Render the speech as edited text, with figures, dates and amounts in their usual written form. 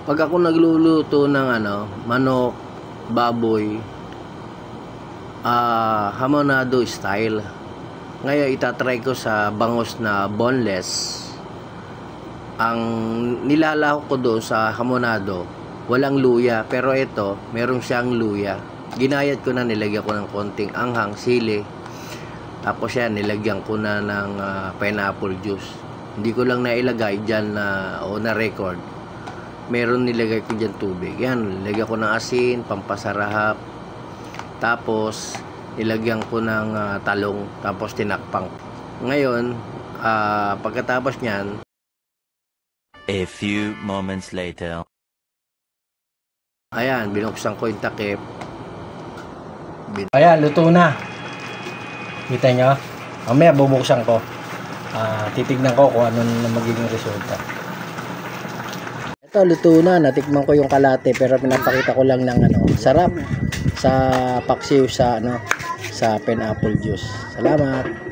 Pag ako nagluluto ng manok, baboy, hamonado style. Ngayon itatry ko sa bangus na boneless. Ang nilalahok ko doon sa hamonado, walang luya, pero ito meron siyang luya. Ginayat ko na, nilagyan ko ng konting anghang, sili. Tapos yan, nilagyan ko na ng pineapple juice. Hindi ko lang nailagay dyan na record. Meron nilagay ko dyan tubig. Yan, nilagyan ko ng asin, pampasarap. Tapos, nilagyan ko ng talong. Tapos, tinakpang. Ngayon, pagkatapos nyan, a few moments later. Ayan, binuksan ko yung takip. Ayan, luto na. Kita nyo? Mamaya bubuksan ko. Titignan ko kung ano na magiging resulta. Ito, luto na. Natikman ko yung kalate pero pinapakita ko lang ng sarap sa paksiw sa pineapple juice. Salamat.